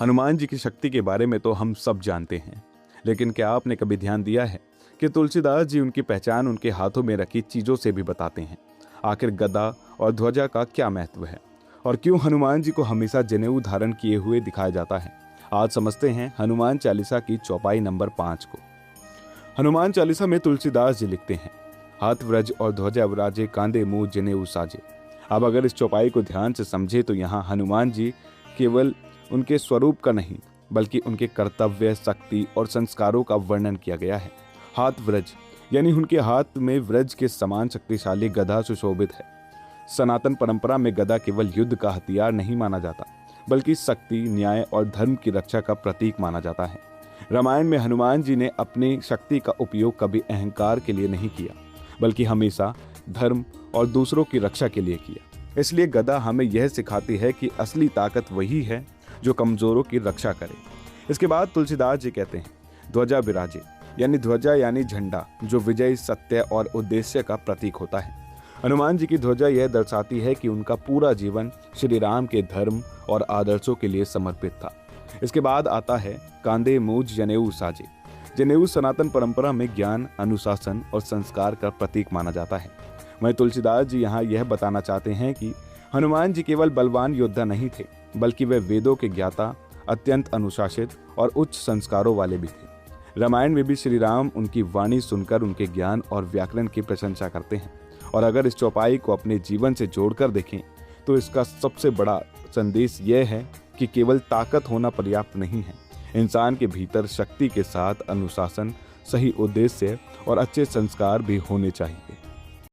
हनुमान जी की शक्ति के बारे में तो हम सब जानते हैं, लेकिन क्या आपने कभी ध्यान दिया है कि तुलसीदास जी उनकी पहचान उनके हाथों में रखी चीजों से भी बताते हैं। आखिर गदा और ध्वजा का क्या महत्व है और क्यों हनुमान जी को हमेशा जनेऊ धारण किए हुए दिखाया जाता है? आज समझते हैं हनुमान चालीसा की चौपाई नंबर 5 को। हनुमान चालीसा में तुलसीदास जी लिखते हैं, हाथ व्रज और ध्वजा विराजे, कांधे मुंह जनेऊ साजे। अब अगर इस चौपाई को ध्यान से समझे तो यहाँ हनुमान जी केवल उनके स्वरूप का नहीं बल्कि उनके कर्तव्य, शक्ति और संस्कारों का वर्णन किया गया है। हाथ व्रज यानी उनके हाथ में व्रज के समान शक्तिशाली गदा सुशोभित है। सनातन परंपरा में गदा केवल युद्ध का हथियार नहीं माना जाता बल्कि शक्ति, न्याय और धर्म की रक्षा का प्रतीक माना जाता है। रामायण में हनुमान जी ने अपनी शक्ति का उपयोग कभी अहंकार के लिए नहीं किया बल्कि हमेशा धर्म और दूसरों की रक्षा के लिए किया। इसलिए गदा हमें यह सिखाती है कि असली ताकत वही है जो कमजोरों की रक्षा करे। इसके बाद तुलसीदास जी कहते हैं, ध्वजा विराजे यानी ध्वजा यानी झंडा जो विजय, सत्य और उद्देश्य का प्रतीक होता है। हनुमान जी की ध्वजा यह दर्शाती है कि उनका पूरा जीवन श्री राम के धर्म और आदर्शों के लिए समर्पित था। इसके बाद आता है कांधे मूंज जनेऊ साजे। जनेऊ सनातन परंपरा में ज्ञान, अनुशासन और संस्कार का प्रतीक माना जाता है। वहीं तुलसीदास जी यहाँ यह बताना चाहते हैं कि हनुमान जी केवल बलवान योद्धा नहीं थे बल्कि वे वेदों के ज्ञाता, अत्यंत अनुशासित और उच्च संस्कारों वाले भी थे। रामायण में भी श्री राम उनकी वाणी सुनकर उनके ज्ञान और व्याकरण की प्रशंसा करते हैं। और अगर इस चौपाई को अपने जीवन से जोड़कर देखें तो इसका सबसे बड़ा संदेश यह है कि केवल ताकत होना पर्याप्त नहीं है। इंसान के भीतर शक्ति के साथ अनुशासन, सही उद्देश्य और अच्छे संस्कार भी होने चाहिए।